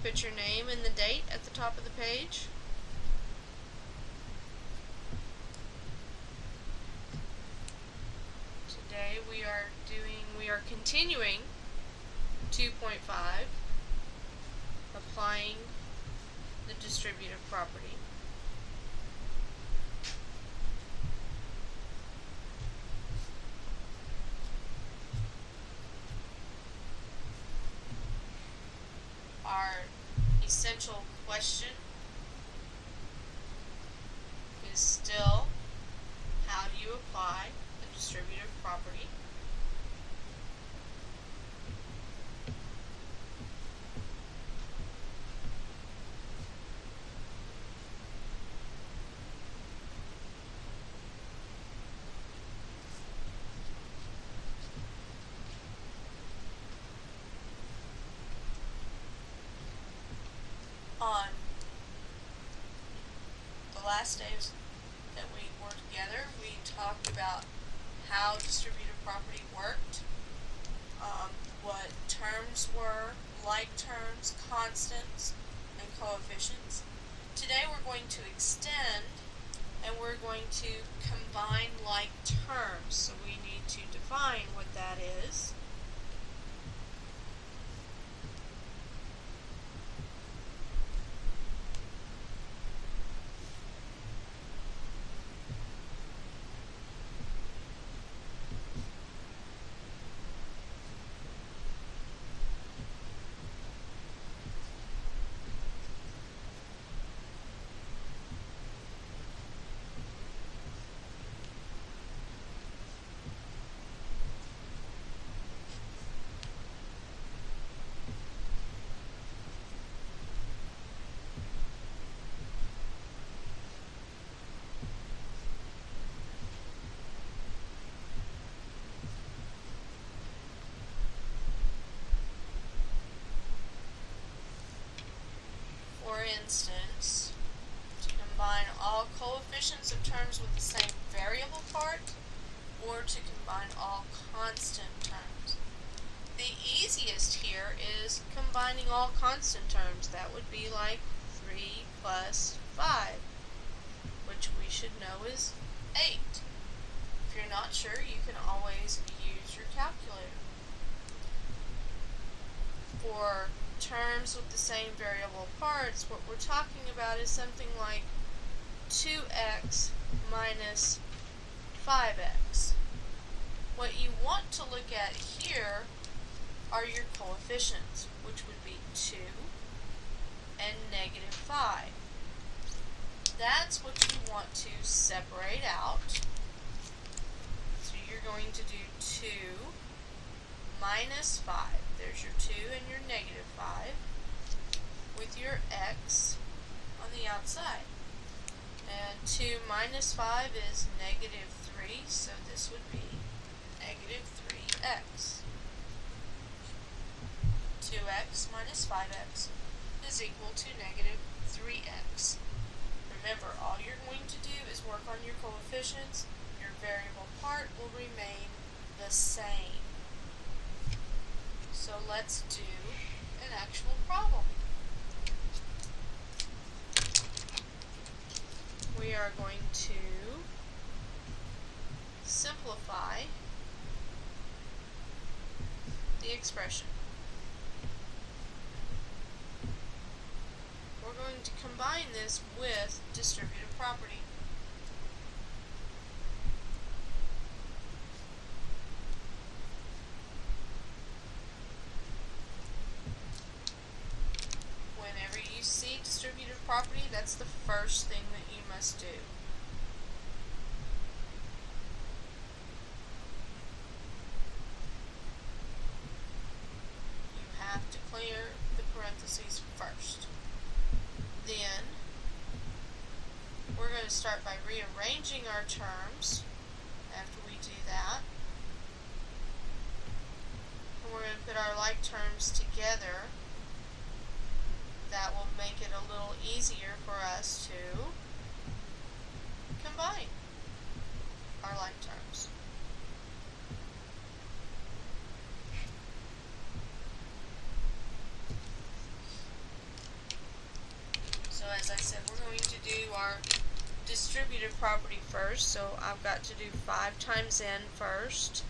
put your name and the date at the top of the page. Today we are continuing 2.5, applying the distributive property. Our essential question is still, how do you apply the distributive property? On the last days that we were together, we talked about how distributive property worked, what terms were, like terms, constants, and coefficients. Today we're going to extend, and we're going to combine like terms. So we need to define what that is. For instance, to combine all coefficients of terms with the same variable part, or to combine all constant terms. The easiest here is combining all constant terms. That would be like 3 plus 5, which we should know is 8. If you're not sure, you can always use your calculator. For terms with the same variable parts, what we're talking about is something like 2x minus 5x. What you want to look at here are your coefficients, which would be 2 and negative 5. That's what you want to separate out. So you're going to do 2 minus 5. There's your 2 and your negative 5 with your x on the outside. And 2 minus 5 is negative 3, so this would be negative 3x. 2x minus 5x is equal to negative 3x. Remember, all you're going to do is work on your coefficients. Your variable part will remain the same. So let's do an actual problem. We are going to simplify the expression. We're going to combine this with distributive property. Whenever you see distributive property, that's the first thing that you must do. You have to clear the parentheses first. Then we're going to start by rearranging our terms after we do that. And we're going to put our like terms together. That will make it a little easier for us to combine our like terms. as I said, we're going to do our distributive property first, so I've got to do 5 times n first,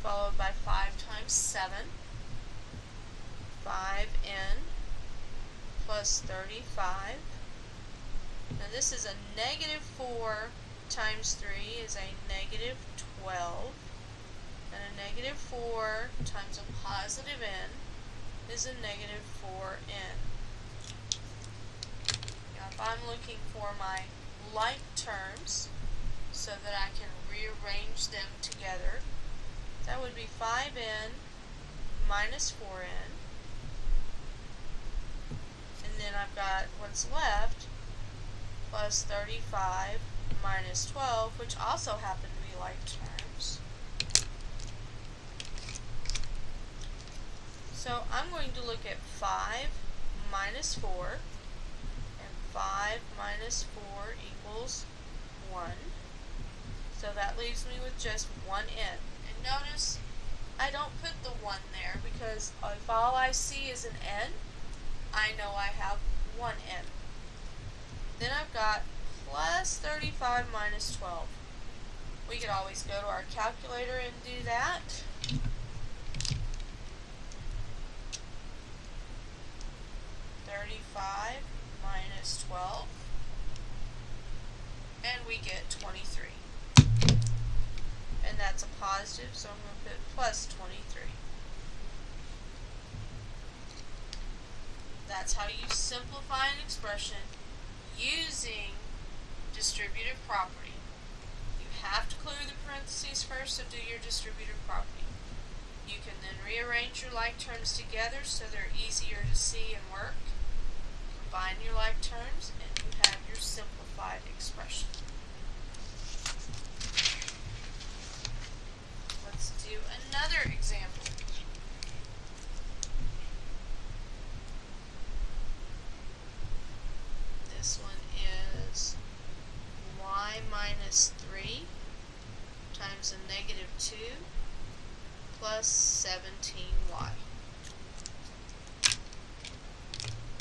followed by 5 times 7, 5n plus 35. Now this is a negative 4 times 3 is a negative 12, and a negative 4 times a positive n is a negative 4n. Now if I'm looking for my like terms so that I can rearrange them together, that would be 5n minus 4n, and then I've got what's left plus 35 minus 12, which also happen to be like terms. So I'm going to look at 5 minus 4, and 5 minus 4 equals 1. So that leaves me with just 1n. And notice I don't put the 1 there because if all I see is an n, I know I have 1n. Then I've got plus 35 minus 12. We could always go to our calculator and do that. Minus 12, and we get 23. And that's a positive, so I'm going to put plus 23. That's how you simplify an expression using distributive property. You have to clear the parentheses first to do your distributive property. You can then rearrange your like terms together so they're easier to see and work. Combine your like terms, and you have your simplified expression. Let's do another example. This one is y minus 3 times a negative 2 plus 17y.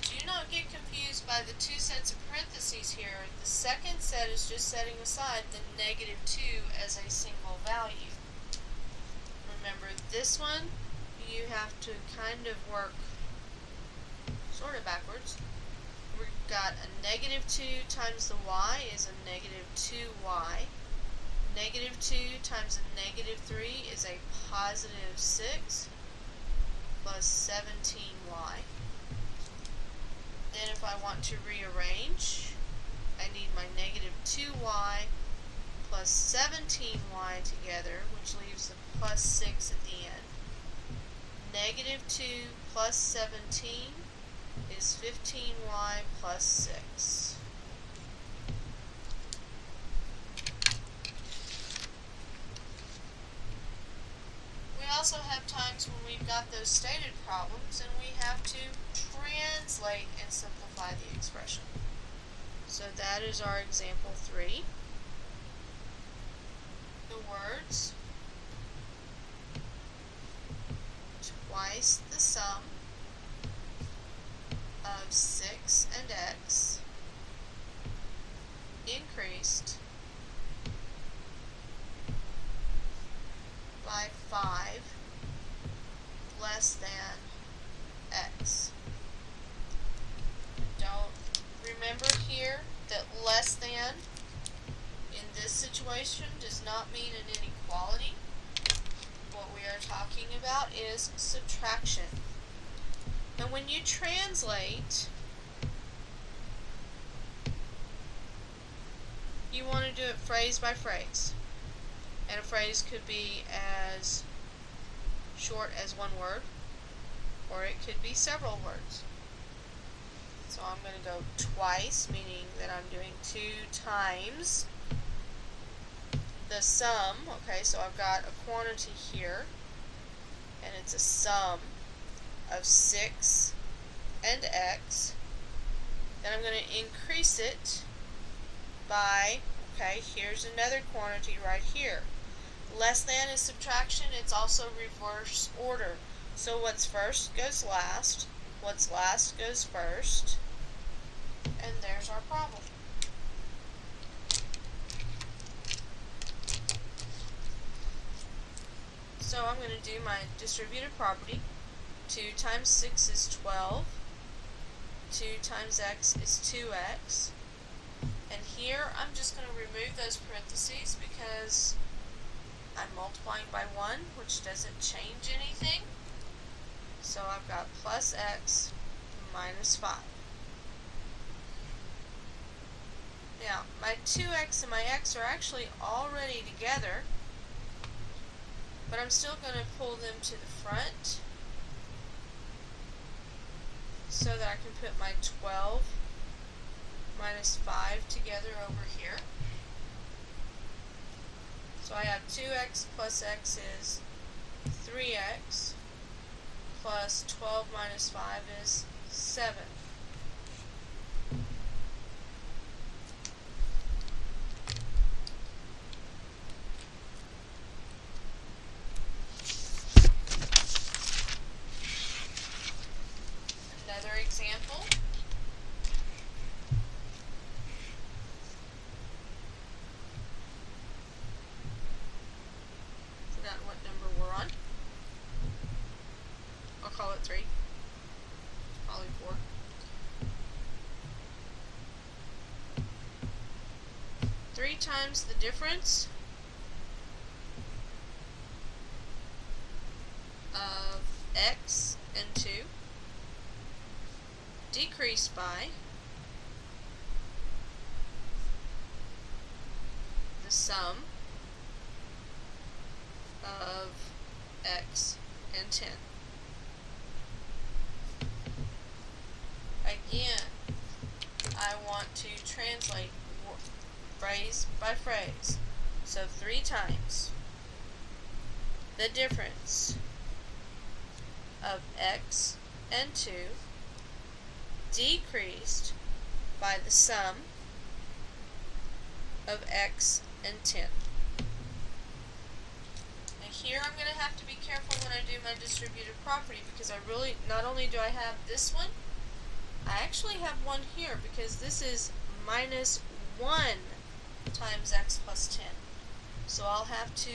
Do not get confused by the two sets of parentheses here. The second set is just setting aside the negative 2 as a single value. Remember, this one you have to kind of work sort of backwards. We've got a negative 2 times the y is a negative 2y. Negative 2 times a negative 3 is a positive 6 plus 17y. Then if I want to rearrange, I need my negative 2y plus 17y together, which leaves the plus 6 at the end. Negative 2 plus 17 is 15y plus 6. We also have times when we've got those stated problems and we have to translate and simplify the expression. So that is our example 3. The words twice the sum of 6 and x increased by 5 less than x. Don't remember here that less than in this situation does not mean an inequality. What we are talking about is subtraction. And when you translate, you want to do it phrase by phrase. And a phrase could be as short as one word, or it could be several words. So I'm going to go twice, meaning that I'm doing 2 times the sum. Okay, so I've got a quantity here, and it's a sum of 6 and x. Then I'm going to increase it by, okay, here's another quantity right here. Less than is subtraction, it's also reverse order. So what's first goes last, what's last goes first, And there's our problem. So I'm going to do my distributive property. 2 times 6 is 12. 2 times x is 2x. And here I'm just going to remove those parentheses because I'm multiplying by 1, which doesn't change anything. So I've got plus x minus 5. Now, my 2x and my x are actually already together, but I'm still going to pull them to the front so that I can put my 12 minus 5 together over here. So I have 2x plus x is 3x, plus 12 minus 5 is 7. Another example. Forgot what number we're on. I'll call it 3. Probably 4. Three times the difference of x and 2 decreased by the sum of x and 10. Again, I want to translate phrase by phrase. So 3 times the difference of x and 2 decreased by the sum of x and 10. Now here I'm going to have to be careful when I do my distributive property because I really, not only do I have this one, I actually have one here because this is minus 1 times x plus 10. So I'll have to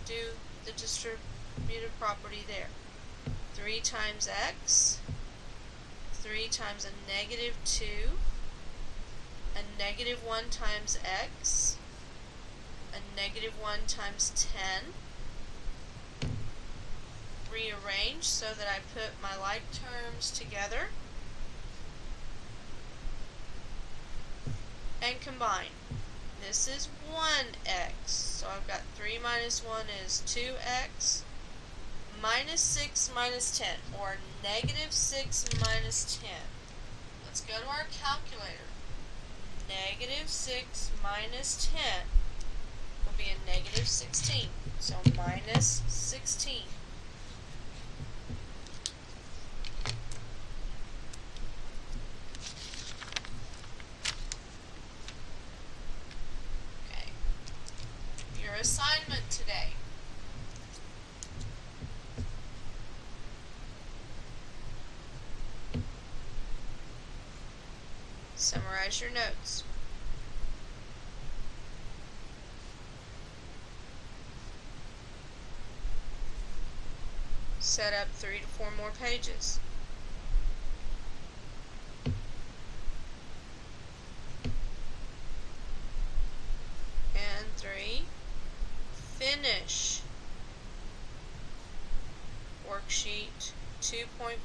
do the distributive property there. 3 times x, 3 times a negative 2, a negative 1 times x, a negative 1 times 10. Rearrange so that I put my like terms together and combine. This is 1x, so I've got 3 minus 1 is 2x, minus 6 minus 10, or negative 6 minus 10. Let's go to our calculator. Negative 6 minus 10 will be a negative 16, so minus 16. Assignment today. Summarize your notes. Set up 3 to 4 more pages. And 3. Finish worksheet 2.5,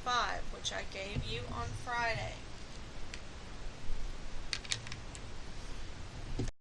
which I gave you on Friday.